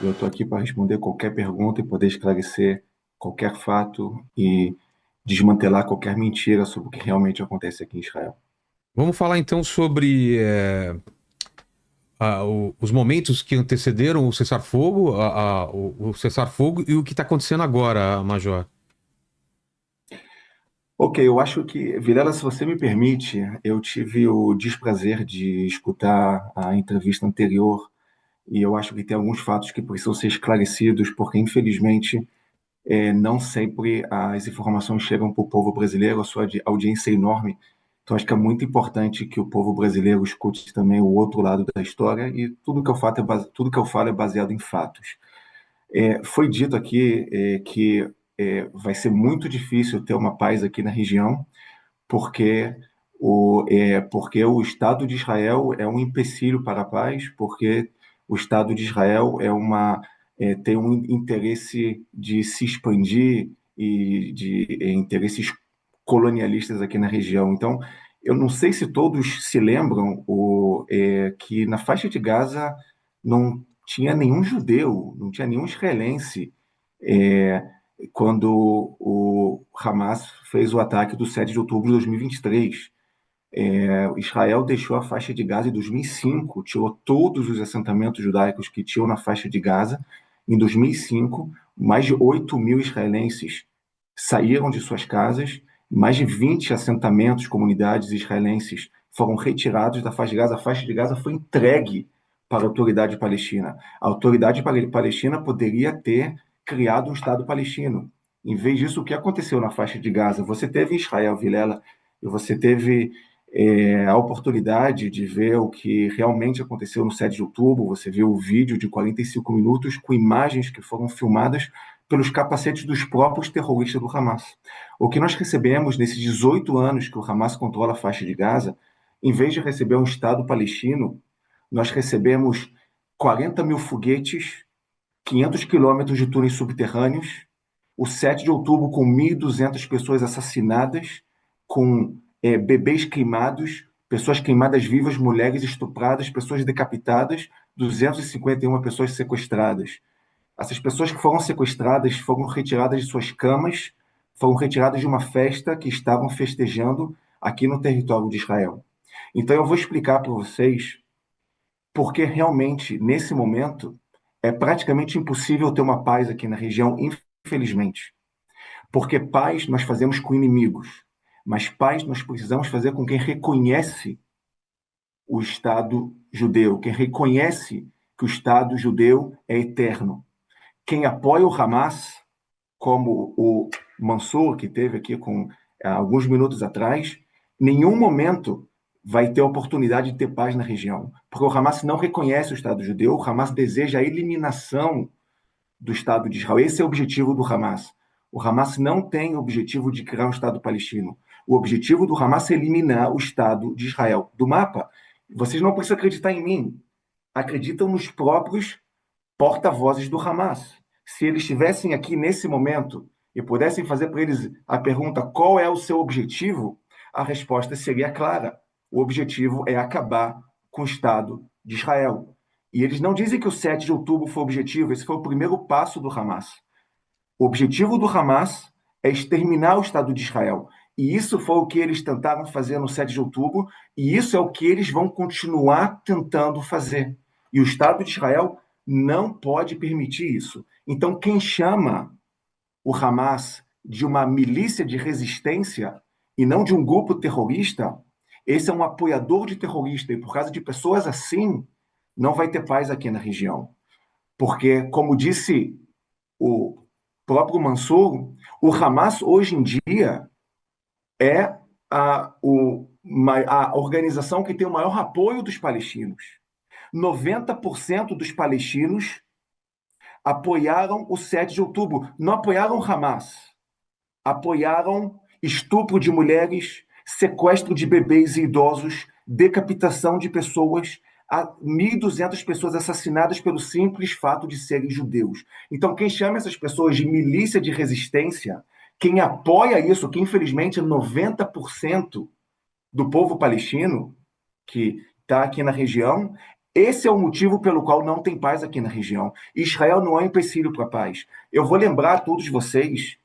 Eu estou aqui para responder qualquer pergunta e poder esclarecer qualquer fato e desmantelar qualquer mentira sobre o que realmente acontece aqui em Israel. Vamos falar então sobre os momentos que antecederam o cessar-fogo, o cessar-fogo e o que está acontecendo agora, Major. Ok, eu acho que, Vilela, se você me permite, eu tive o desprazer de escutar a entrevista anterior e eu acho que tem alguns fatos que precisam ser esclarecidos, porque infelizmente não sempre as informações chegam para o povo brasileiro, a sua audiência é enorme. Então, acho que é muito importante que o povo brasileiro escute também o outro lado da história e tudo que eu falo é baseado em fatos. Foi dito aqui que vai ser muito difícil ter uma paz aqui na região, porque porque o Estado de Israel é um empecilho para a paz, porque o Estado de Israel tem um interesse de se expandir e de interesses colonialistas aqui na região. Então, eu não sei se todos se lembram que na faixa de Gaza não tinha nenhum judeu, não tinha nenhum israelense. É, Quando o Hamas fez o ataque do 7 de outubro de 2023. Israel deixou a faixa de Gaza em 2005, tirou todos os assentamentos judaicos que tinham na faixa de Gaza. Em 2005, mais de 8 mil israelenses saíram de suas casas, mais de 20 assentamentos, comunidades israelenses foram retirados da faixa de Gaza. A faixa de Gaza foi entregue para a autoridade palestina. A autoridade palestina poderia ter criado um Estado palestino. Em vez disso, o que aconteceu na faixa de Gaza? Você teve Israel, Vilela, e você teve a oportunidade de ver o que realmente aconteceu no 7 de outubro. Você viu o vídeo de 45 minutos com imagens que foram filmadas pelos capacetes dos próprios terroristas do Hamas. O que nós recebemos nesses 18 anos que o Hamas controla a faixa de Gaza, em vez de receber um Estado palestino, nós recebemos 40 mil foguetes, 500 quilômetros de túneis subterrâneos, o 7 de outubro com 1.200 pessoas assassinadas, com bebês queimados, pessoas queimadas vivas, mulheres estupradas, pessoas decapitadas, 251 pessoas sequestradas. Essas pessoas que foram sequestradas foram retiradas de suas camas, foram retiradas de uma festa que estavam festejando aqui no território de Israel. Então eu vou explicar para vocês porque realmente, nesse momento, é praticamente impossível ter uma paz aqui na região, infelizmente. Porque paz nós fazemos com inimigos, mas paz nós precisamos fazer com quem reconhece o Estado judeu, quem reconhece que o Estado judeu é eterno. Quem apoia o Hamas, como o Mansour, que teve aqui com alguns minutos atrás, nenhum momento vai ter oportunidade de ter paz na região, porque o Hamas não reconhece o Estado judeu, o Hamas deseja a eliminação do Estado de Israel. Esse é o objetivo do Hamas. O Hamas não tem o objetivo de criar um Estado palestino. O objetivo do Hamas é eliminar o Estado de Israel do mapa. Vocês não precisam acreditar em mim. Acreditam nos próprios porta-vozes do Hamas. Se eles estivessem aqui nesse momento e pudessem fazer para eles a pergunta qual é o seu objetivo, a resposta seria clara. O objetivo é acabar com o Estado de Israel. E eles não dizem que o 7 de outubro foi o objetivo, esse foi o primeiro passo do Hamas. O objetivo do Hamas é exterminar o Estado de Israel. E isso foi o que eles tentaram fazer no 7 de outubro, e isso é o que eles vão continuar tentando fazer. E o Estado de Israel não pode permitir isso. Então, quem chama o Hamas de uma milícia de resistência e não de um grupo terrorista, esse é um apoiador de terrorista. E por causa de pessoas assim, não vai ter paz aqui na região. Porque, como disse o próprio Mansour, o Hamas hoje em dia é a organização que tem o maior apoio dos palestinos. 90% dos palestinos apoiaram o 7 de outubro, não apoiaram o Hamas, apoiaram estupro de mulheres, sequestro de bebês e idosos, decapitação de pessoas, 1.200 pessoas assassinadas pelo simples fato de serem judeus. Então, quem chama essas pessoas de milícia de resistência, quem apoia isso, que infelizmente é 90% do povo palestino que está aqui na região, Esse é o motivo pelo qual não tem paz aqui na região. Israel não é um empecilho para a paz. Eu vou lembrar a todos vocês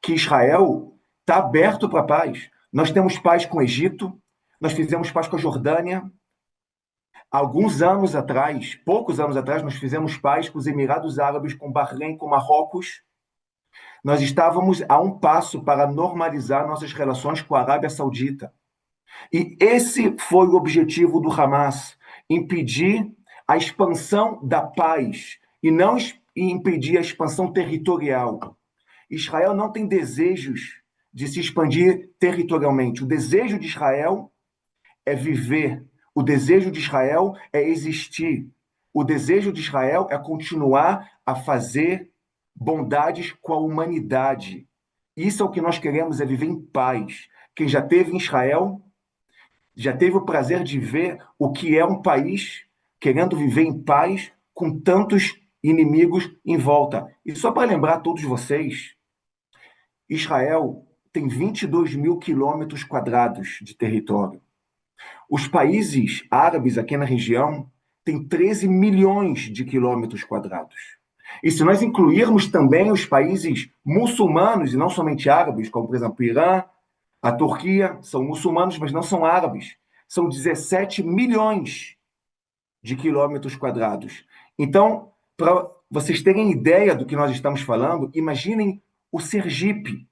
que Israel está aberto para a paz. Nós temos paz com o Egito, nós fizemos paz com a Jordânia. Alguns anos atrás, poucos anos atrás, nós fizemos paz com os Emirados Árabes, com Bahrein, com Marrocos. Nós estávamos a um passo para normalizar nossas relações com a Arábia Saudita. E esse foi o objetivo do Hamas, impedir a expansão da paz e não impedir a expansão territorial. Israel não tem desejos de se expandir territorialmente. O desejo de Israel é viver. O desejo de Israel é existir. O desejo de Israel é continuar a fazer bondades com a humanidade. Isso é o que nós queremos, é viver em paz. Quem já esteve em Israel já teve o prazer de ver o que é um país querendo viver em paz com tantos inimigos em volta. E só para lembrar a todos vocês, Israel tem 22 mil quilômetros quadrados de território. Os países árabes aqui na região têm 13 milhões de quilômetros quadrados. E se nós incluirmos também os países muçulmanos, e não somente árabes, como, por exemplo, Irã, a Turquia, são muçulmanos, mas não são árabes. São 17 milhões de quilômetros quadrados. Então, para vocês terem ideia do que nós estamos falando, imaginem o Sergipe,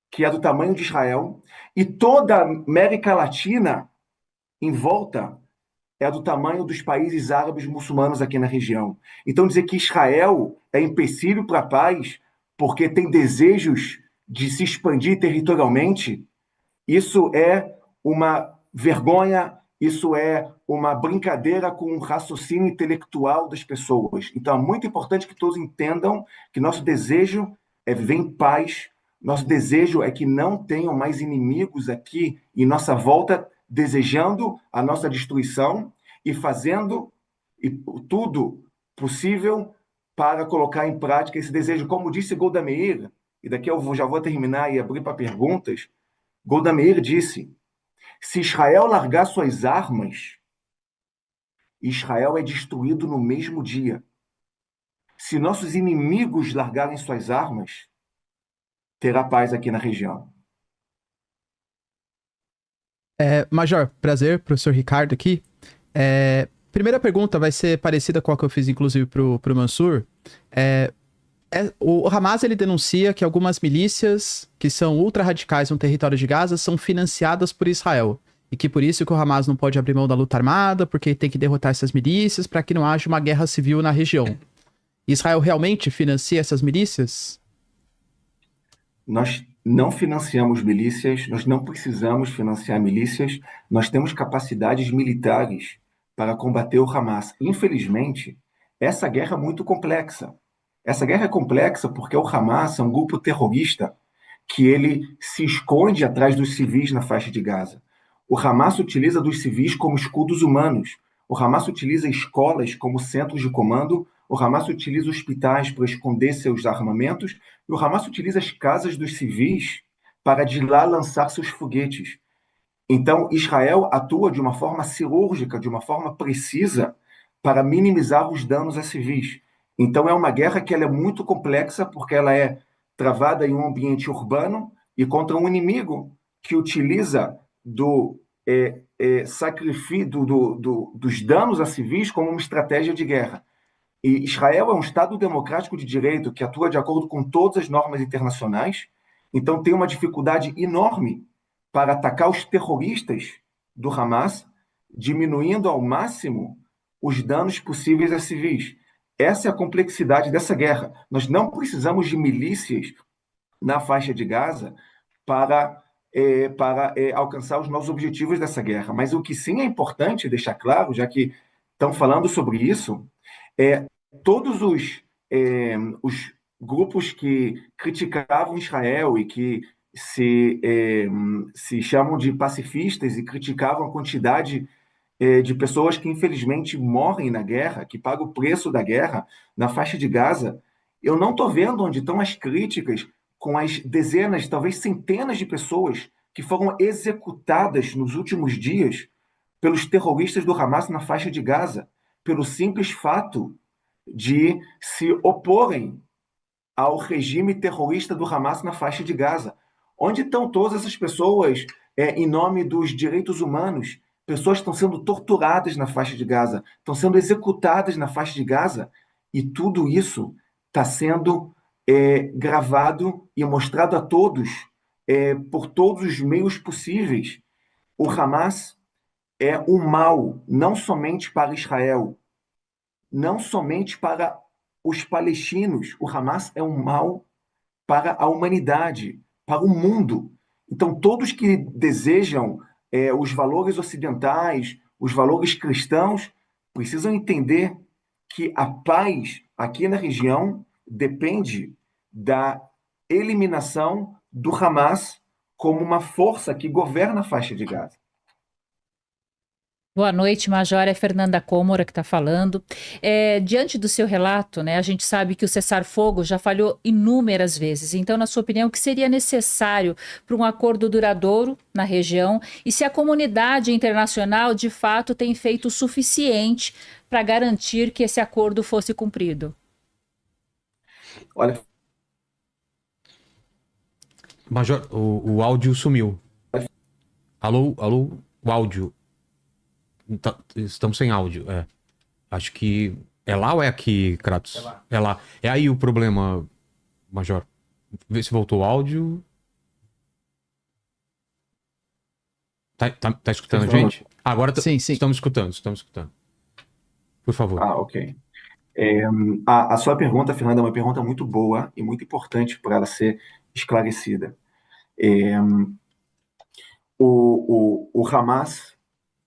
que é do tamanho de Israel, e toda a América Latina em volta é do tamanho dos países árabes muçulmanos aqui na região. Então, dizer que Israel é empecilho para a paz porque tem desejos de se expandir territorialmente, isso é uma vergonha, isso é uma brincadeira com o raciocínio intelectual das pessoas. Então, é muito importante que todos entendam que nosso desejo é viver em paz, nosso desejo é que não tenham mais inimigos aqui em nossa volta, desejando a nossa destruição e fazendo tudo possível para colocar em prática esse desejo. Como disse Golda Meir, e daqui eu já vou terminar e abrir para perguntas, Golda Meir disse: se Israel largar suas armas, Israel é destruído no mesmo dia. Se nossos inimigos largarem suas armas, terá paz aqui na região. Major, prazer, professor Ricardo aqui. Primeira pergunta vai ser parecida com a que eu fiz, inclusive, pro Mansur. O Hamas, ele denuncia que algumas milícias que são ultra-radicais no território de Gaza são financiadas por Israel. E que por isso que o Hamas não pode abrir mão da luta armada, porque tem que derrotar essas milícias para que não haja uma guerra civil na região. Israel realmente financia essas milícias? Nós não financiamos milícias, nós não precisamos financiar milícias, nós temos capacidades militares para combater o Hamas. Infelizmente, essa guerra é muito complexa. Essa guerra é complexa porque o Hamas é um grupo terrorista que ele se esconde atrás dos civis na faixa de Gaza. O Hamas utiliza dos civis como escudos humanos. O Hamas utiliza escolas como centros de comando. O Hamas utiliza hospitais para esconder seus armamentos. E o Hamas utiliza as casas dos civis para de lá lançar seus foguetes. Então, Israel atua de uma forma cirúrgica, de uma forma precisa, para minimizar os danos a civis. Então, é uma guerra que ela é muito complexa, porque ela é travada em um ambiente urbano e contra um inimigo que utiliza do sacrifício dos danos a civis como uma estratégia de guerra. E Israel é um Estado democrático de direito que atua de acordo com todas as normas internacionais, então tem uma dificuldade enorme para atacar os terroristas do Hamas, diminuindo ao máximo os danos possíveis a civis. Essa é a complexidade dessa guerra. Nós não precisamos de milícias na faixa de Gaza para alcançar os nossos objetivos dessa guerra. Mas o que sim é importante deixar claro, já que estão falando sobre isso, todos os grupos que criticavam Israel e que se chamam de pacifistas e criticavam a quantidade de pessoas que infelizmente morrem na guerra, que pagam o preço da guerra na faixa de Gaza, eu não estou vendo onde estão as críticas com as dezenas, talvez centenas de pessoas que foram executadas nos últimos dias pelos terroristas do Hamas na faixa de Gaza. pelo simples fato de se oporem ao regime terrorista do Hamas na faixa de Gaza. Onde estão todas essas pessoas em nome dos direitos humanos? Pessoas estão sendo torturadas na faixa de Gaza, estão sendo executadas na faixa de Gaza, e tudo isso está sendo gravado e mostrado a todos por todos os meios possíveis. O Hamas é um mal, não somente para Israel, não somente para os palestinos. O Hamas é um mal para a humanidade, para o mundo. Então, todos que desejam os valores ocidentais, os valores cristãos, precisam entender que a paz aqui na região depende da eliminação do Hamas como uma força que governa a faixa de Gaza. Boa noite, Major. É Fernanda Cômora que está falando. Diante do seu relato, né, a gente sabe que o cessar-fogo já falhou inúmeras vezes. Então, na sua opinião, o que seria necessário para um acordo duradouro na região e se a comunidade internacional, de fato, tem feito o suficiente para garantir que esse acordo fosse cumprido? Olha, Major, o áudio sumiu. Alô, alô, o áudio. Estamos sem áudio, Acho que é lá ou é aqui, Kratos? É lá. É lá. É aí o problema, Major. Vê se voltou o áudio. Tá escutando a gente? Agora Sim. estamos escutando. Por favor. ok. A sua pergunta, Fernanda, é uma pergunta muito boa e muito importante para ela ser esclarecida. O Hamas,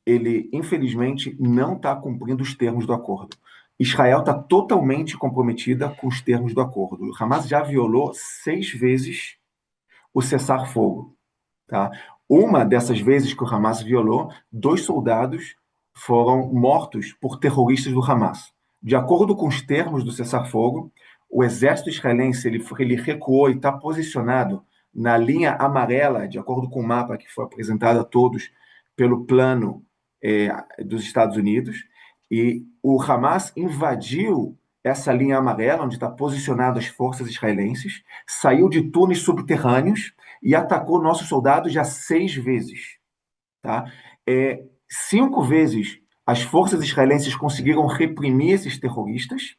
ele infelizmente não está cumprindo os termos do acordo. Israel está totalmente comprometida com os termos do acordo. O Hamas já violou 6 vezes o cessar-fogo. Tá? Uma dessas vezes que o Hamas violou, 2 soldados foram mortos por terroristas do Hamas. De acordo com os termos do cessar-fogo, o exército israelense ele recuou e está posicionado na linha amarela, de acordo com o mapa que foi apresentado a todos pelo plano dos Estados Unidos, e o Hamas invadiu essa linha amarela, onde está posicionado as forças israelenses, saiu de túneis subterrâneos e atacou nossos soldados já 6 vezes. Tá? 5 vezes as forças israelenses conseguiram reprimir esses terroristas,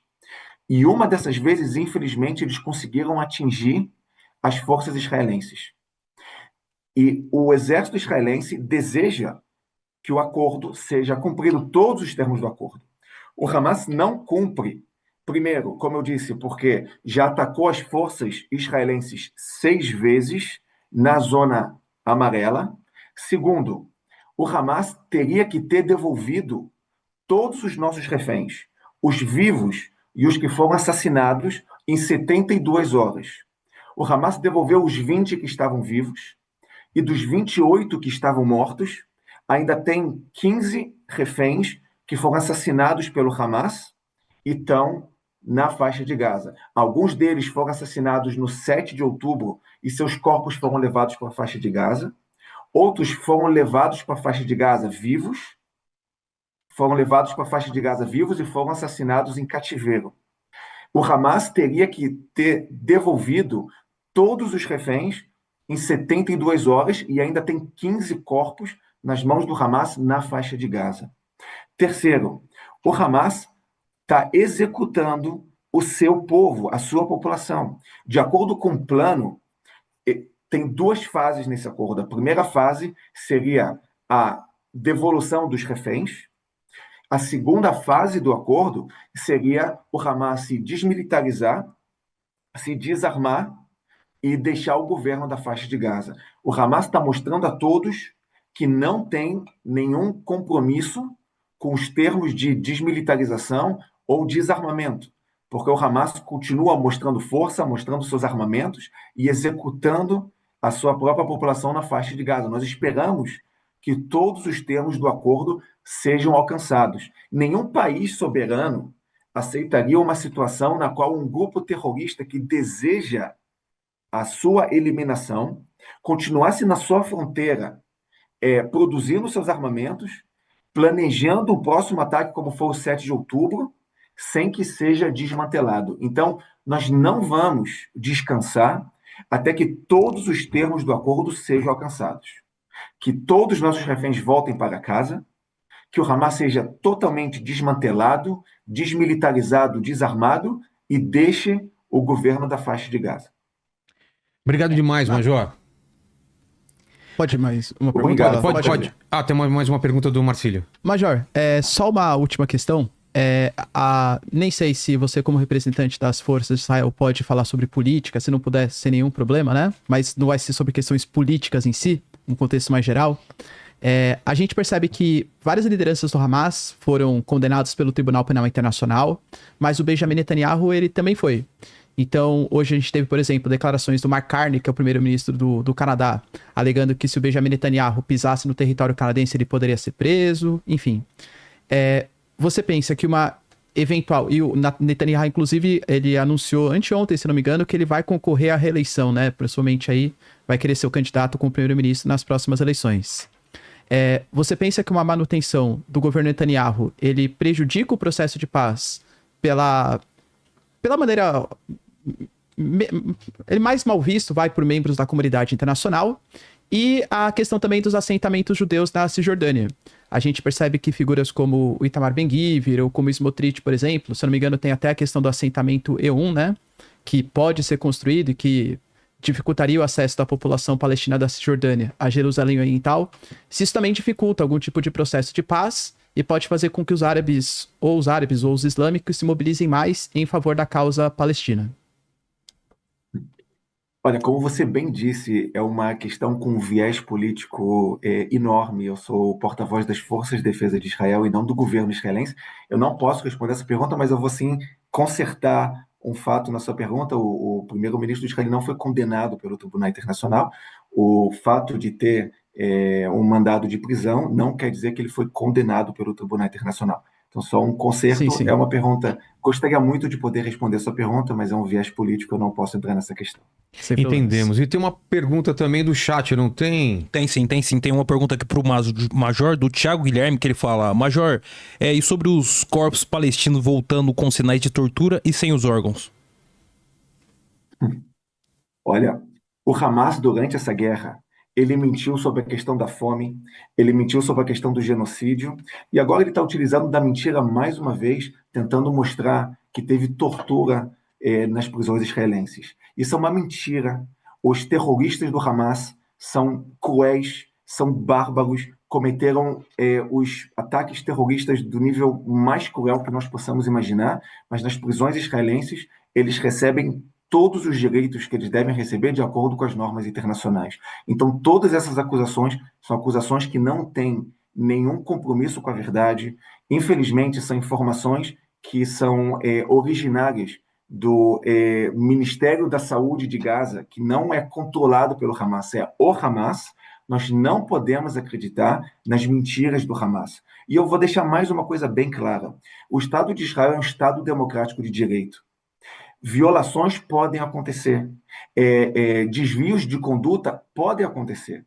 e uma dessas vezes, infelizmente, eles conseguiram atingir as forças israelenses. E o exército israelense deseja que o acordo seja cumprido, todos os termos do acordo. O Hamas não cumpre, primeiro, como eu disse, porque já atacou as forças israelenses 6 vezes na zona amarela. Segundo, o Hamas teria que ter devolvido todos os nossos reféns, os vivos e os que foram assassinados, em 72 horas. O Hamas devolveu os 20 que estavam vivos, e dos 28 que estavam mortos, ainda tem 15 reféns que foram assassinados pelo Hamas e estão na faixa de Gaza. Alguns deles foram assassinados no 7 de outubro e seus corpos foram levados para a faixa de Gaza. Outros foram levados para a faixa de Gaza vivos, e foram assassinados em cativeiro. O Hamas teria que ter devolvido todos os reféns em 72 horas e ainda tem 15 corpos nas mãos do Hamas na faixa de Gaza. Terceiro, o Hamas está executando o seu povo, a sua população. De acordo com o plano, tem 2 fases nesse acordo. A primeira fase seria a devolução dos reféns. A segunda fase do acordo seria o Hamas se desmilitarizar, se desarmar e deixar o governo da faixa de Gaza. O Hamas está mostrando a todos que não tem nenhum compromisso com os termos de desmilitarização ou desarmamento, porque o Hamas continua mostrando força, mostrando seus armamentos e executando a sua própria população na faixa de Gaza. Nós esperamos que todos os termos do acordo sejam alcançados. Nenhum país soberano aceitaria uma situação na qual um grupo terrorista que deseja a sua eliminação continuasse na sua fronteira produzindo seus armamentos planejando o próximo ataque, como foi o 7 de outubro, sem que seja desmantelado. Então, nós não vamos descansar até que todos os termos do acordo sejam alcançados. Que todos os nossos reféns voltem para casa, que o Hamas seja totalmente desmantelado, desmilitarizado, desarmado e deixe o governo da faixa de Gaza. Obrigado demais, Major. Pode mais uma pergunta? Obrigado. Pode. Ah, tem mais uma pergunta do Marcílio. Major, só uma última questão. Nem sei se você, como representante das forças de Israel, pode falar sobre política, se não puder, sem nenhum problema, né? Mas não vai ser sobre questões políticas em si, um contexto mais geral. A gente percebe que várias lideranças do Hamas foram condenadas pelo Tribunal Penal Internacional, mas o Benjamin Netanyahu, ele também foi. Então, hoje a gente teve, por exemplo, declarações do Mark Carney, que é o primeiro-ministro do Canadá, alegando que se o Benjamin Netanyahu pisasse no território canadense, ele poderia ser preso, enfim. Você pensa que uma eventual... E o Netanyahu, inclusive, ele anunciou anteontem, se não me engano, que ele vai concorrer à reeleição, né? Pessoalmente aí, vai querer ser o candidato como primeiro-ministro nas próximas eleições. Você pensa que uma manutenção do governo Netanyahu, ele prejudica o processo de paz pela maneira... ele mais mal visto, vai por membros da comunidade internacional, e a questão também dos assentamentos judeus na Cisjordânia. A gente percebe que figuras como o Itamar Ben-Gvir ou como Smotrich, por exemplo, se eu não me engano, tem até a questão do assentamento E1, né? Que pode ser construído e que dificultaria o acesso da população palestina da Cisjordânia a Jerusalém Oriental. Se isso também dificulta algum tipo de processo de paz e pode fazer com que os árabes ou os islâmicos se mobilizem mais em favor da causa palestina. Olha, como você bem disse, é uma questão com um viés político enorme. Eu sou o porta-voz das Forças de Defesa de Israel e não do governo israelense. Eu não posso responder essa pergunta, mas eu vou sim consertar um fato na sua pergunta. O primeiro-ministro de Israel não foi condenado pelo Tribunal Internacional. O fato de ter um mandado de prisão não quer dizer que ele foi condenado pelo Tribunal Internacional. Então, só um conserto. Sim. É uma pergunta... Gostaria muito de poder responder a sua pergunta, mas é um viés político, eu não posso entrar nessa questão. Entendemos. E tem uma pergunta também do chat, não tem? Tem sim. Tem uma pergunta aqui pro Major, do Thiago Guilherme, que ele fala: Major, e sobre os corpos palestinos voltando com sinais de tortura e sem os órgãos? Olha, o Hamas, durante essa guerra, ele mentiu sobre a questão da fome, ele mentiu sobre a questão do genocídio, e agora ele está utilizando da mentira mais uma vez, tentando mostrar que teve tortura nas prisões israelenses. Isso é uma mentira. Os terroristas do Hamas são cruéis, são bárbaros, cometeram os ataques terroristas do nível mais cruel que nós possamos imaginar, mas nas prisões israelenses eles recebem todos os direitos que eles devem receber de acordo com as normas internacionais. Então, todas essas acusações são acusações que não têm nenhum compromisso com a verdade. Infelizmente, são informações que são originárias do Ministério da Saúde de Gaza, que não é controlado pelo Hamas, é o Hamas. Nós não podemos acreditar nas mentiras do Hamas. E eu vou deixar mais uma coisa bem clara. O Estado de Israel é um Estado democrático de direito. Violações podem acontecer, desvios de conduta podem acontecer.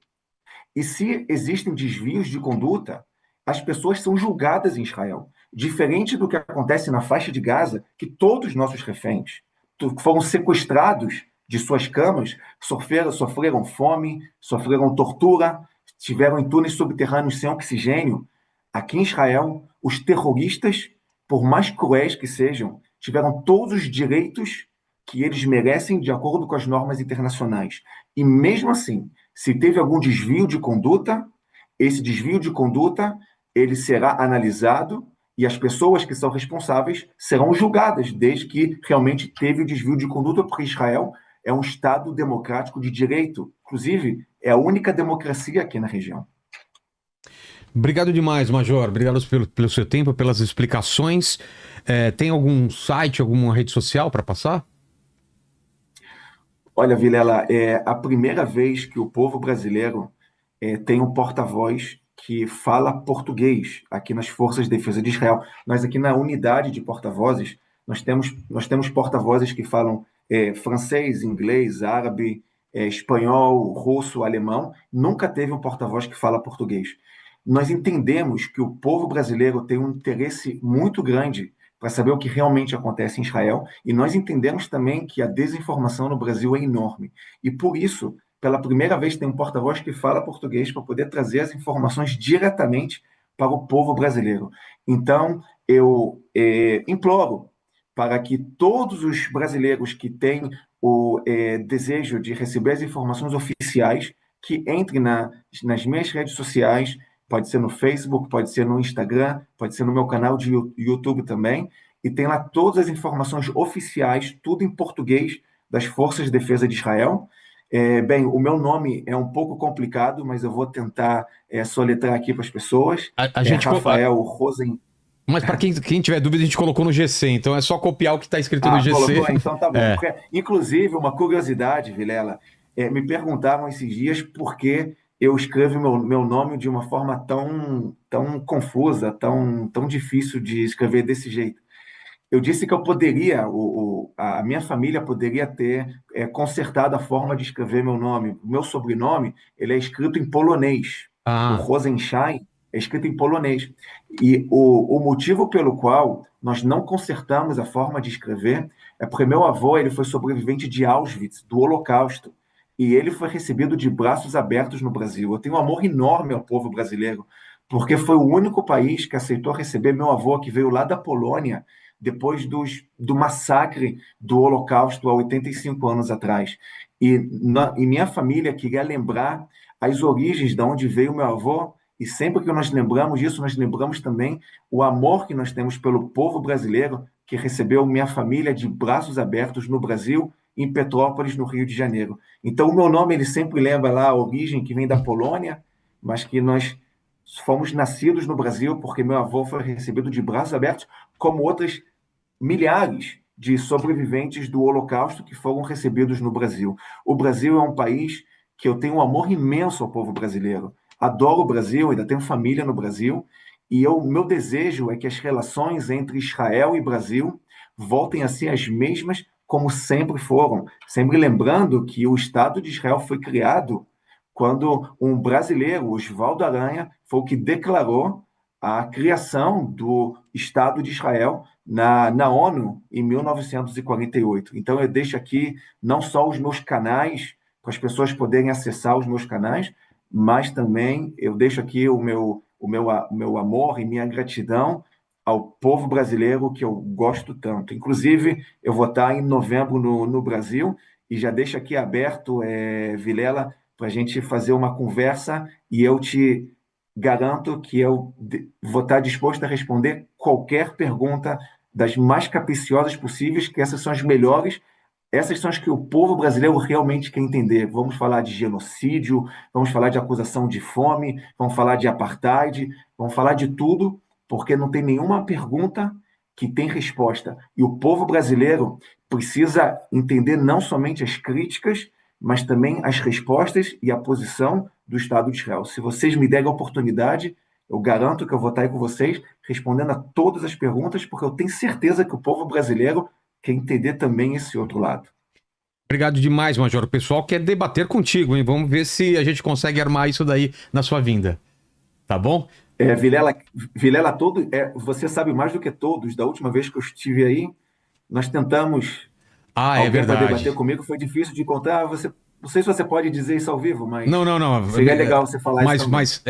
E se existem desvios de conduta, as pessoas são julgadas em Israel. Diferente do que acontece na faixa de Gaza, que todos os nossos reféns foram sequestrados de suas camas, sofreram fome, sofreram tortura, estiveram em túneis subterrâneos sem oxigênio. Aqui em Israel, os terroristas, por mais cruéis que sejam, tiveram todos os direitos que eles merecem de acordo com as normas internacionais. E mesmo assim, se teve algum desvio de conduta, esse desvio de conduta ele será analisado e as pessoas que são responsáveis serão julgadas, desde que realmente teve o desvio de conduta, porque Israel é um Estado democrático de direito. Inclusive, é a única democracia aqui na região. Obrigado demais, Major. Obrigado pelo seu tempo, pelas explicações. Tem algum site, alguma rede social para passar? Olha, Vilela, é a primeira vez que o povo brasileiro tem um porta-voz que fala português aqui nas Forças de Defesa de Israel. Nós aqui na unidade de porta-vozes, nós temos porta-vozes que falam francês, inglês, árabe, espanhol, russo, alemão. Nunca teve um porta-voz que fala português. nós entendemos que o povo brasileiro tem um interesse muito grande para saber o que realmente acontece em Israel, e nós entendemos também que a desinformação no Brasil é enorme. E por isso, pela primeira vez, tem um porta-voz que fala português para poder trazer as informações diretamente para o povo brasileiro. Então, eu imploro para que todos os brasileiros que têm o desejo de receber as informações oficiais, que entrem nas minhas redes sociais, pode ser no Facebook, pode ser no Instagram, pode ser no meu canal de YouTube também, e tem lá todas as informações oficiais, tudo em português, das Forças de Defesa de Israel. Bem, o meu nome é um pouco complicado, mas eu vou tentar soletrar aqui para as pessoas. A gente Rafael Rosen. Mas para quem tiver dúvida, a gente colocou no GC, então é só copiar o que está escrito no GC. Colocou? Então tá bom. Inclusive, uma curiosidade, Vilela, me perguntaram esses dias por que eu escrevo meu nome de uma forma tão confusa, tão difícil de escrever desse jeito. Eu disse que eu poderia, a minha família poderia ter consertado a forma de escrever meu nome. O meu sobrenome, ele é escrito em polonês. O Rosenstein é escrito em polonês. E o motivo pelo qual nós não consertamos a forma de escrever é porque meu avô ele foi sobrevivente de Auschwitz, do Holocausto. E ele foi recebido de braços abertos no Brasil. Eu tenho um amor enorme ao povo brasileiro, porque foi o único país que aceitou receber meu avô, que veio lá da Polônia, depois do massacre do Holocausto há 85 anos atrás. E minha família queria lembrar as origens de onde veio meu avô, e sempre que nós lembramos disso, nós lembramos também o amor que nós temos pelo povo brasileiro, que recebeu minha família de braços abertos no Brasil, em Petrópolis, no Rio de Janeiro. Então, o meu nome ele sempre lembra lá a origem que vem da Polônia, mas que nós fomos nascidos no Brasil porque meu avô foi recebido de braços abertos, como outras milhares de sobreviventes do Holocausto que foram recebidos no Brasil. O Brasil é um país que eu tenho um amor imenso ao povo brasileiro. Adoro o Brasil, ainda tenho família no Brasil, e meu desejo é que as relações entre Israel e Brasil voltem a ser as mesmas como sempre foram. Sempre lembrando que o Estado de Israel foi criado quando um brasileiro, Oswaldo Aranha, foi o que declarou a criação do Estado de Israel na ONU em 1948. Então, eu deixo aqui não só os meus canais, para as pessoas poderem acessar os meus canais, mas também eu deixo aqui o meu amor e minha gratidão ao povo brasileiro que eu gosto tanto. Inclusive, eu vou estar em novembro no Brasil e já deixo aqui aberto, Vilela, para a gente fazer uma conversa e eu te garanto que eu vou estar disposto a responder qualquer pergunta das mais capciosas possíveis, que essas são as melhores, essas são as que o povo brasileiro realmente quer entender. Vamos falar de genocídio, vamos falar de acusação de fome, vamos falar de apartheid, vamos falar de tudo, porque não tem nenhuma pergunta que tem resposta. E o povo brasileiro precisa entender não somente as críticas, mas também as respostas e a posição do Estado de Israel. Se vocês me derem a oportunidade, eu garanto que eu vou estar aí com vocês, respondendo a todas as perguntas, porque eu tenho certeza que o povo brasileiro quer entender também esse outro lado. Obrigado demais, Major. O pessoal quer debater contigo, hein? Vamos ver se a gente consegue armar isso daí na sua vinda. Tá bom? Vilela, você sabe mais do que todos. Da última vez que eu estive aí, nós tentamos... É verdade. Para debater comigo, foi difícil de encontrar. Não sei se você pode dizer isso ao vivo, mas... Não. Seria legal você falar isso também. Mas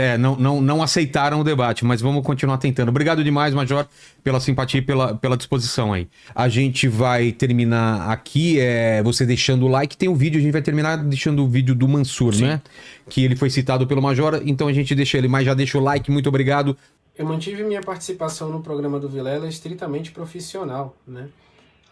não aceitaram o debate, mas vamos continuar tentando. Obrigado demais, Major, pela simpatia e pela disposição aí. A gente vai terminar aqui, você deixando o like. Tem um vídeo, a gente vai terminar deixando o vídeo do Mansur, sim, né? Que ele foi citado pelo Major, então a gente deixa ele, mas já deixa o like, muito obrigado. Eu mantive minha participação no programa do Vilela estritamente profissional, né?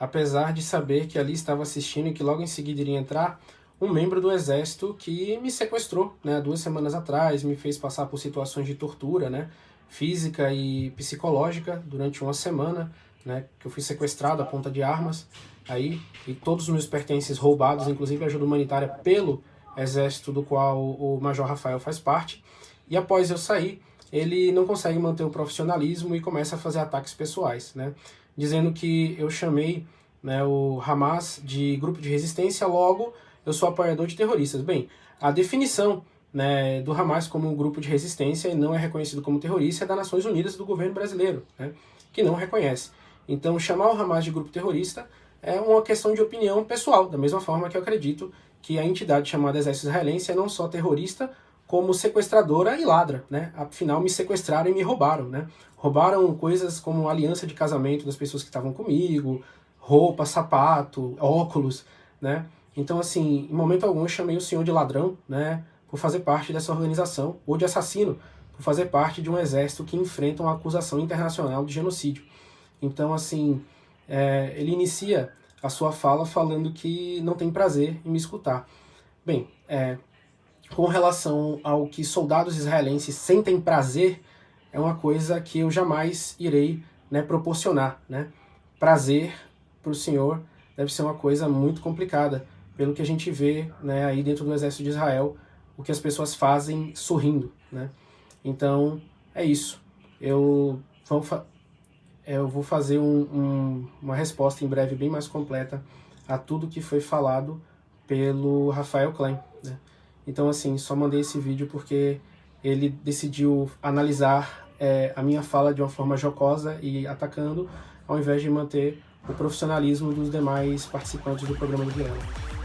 Apesar de saber que ali estava assistindo e que logo em seguida iria entrar um membro do Exército que me sequestrou, né, 2 semanas atrás, me fez passar por situações de tortura, né, física e psicológica durante 1 semana, né, que eu fui sequestrado à ponta de armas, aí, e todos os meus pertences roubados, inclusive ajuda humanitária pelo Exército do qual o Major Rafael faz parte, e após eu sair, ele não consegue manter o profissionalismo e começa a fazer ataques pessoais, né, dizendo que eu chamei, né, o Hamas de grupo de resistência, logo eu sou apoiador de terroristas. Bem, a definição, né, do Hamas como um grupo de resistência e não é reconhecido como terrorista, é das Nações Unidas, do governo brasileiro, né, que não reconhece. Então, chamar o Hamas de grupo terrorista é uma questão de opinião pessoal, da mesma forma que eu acredito que a entidade chamada Exército Israelense é não só terrorista, como sequestradora e ladra, né? Afinal, me sequestraram e me roubaram, né? Roubaram coisas como aliança de casamento das pessoas que estavam comigo, roupa, sapato, óculos, né? Então, assim, em momento algum eu chamei o senhor de ladrão, né? Por fazer parte dessa organização, ou de assassino, por fazer parte de um exército que enfrenta uma acusação internacional de genocídio. Então, assim, ele inicia a sua fala falando que não tem prazer em me escutar. Bem, com relação ao que soldados israelenses sentem prazer, é uma coisa que eu jamais irei, né, proporcionar, né? Prazer para o senhor deve ser uma coisa muito complicada, pelo que a gente vê, né, aí dentro do exército de Israel, o que as pessoas fazem sorrindo, né? Então, é isso. Eu vou fazer uma resposta em breve bem mais completa a tudo que foi falado pelo Rafael Klein, né? Então, assim, só mandei esse vídeo porque ele decidiu analisar a minha fala de uma forma jocosa e atacando, ao invés de manter o profissionalismo dos demais participantes do programa do Vilela.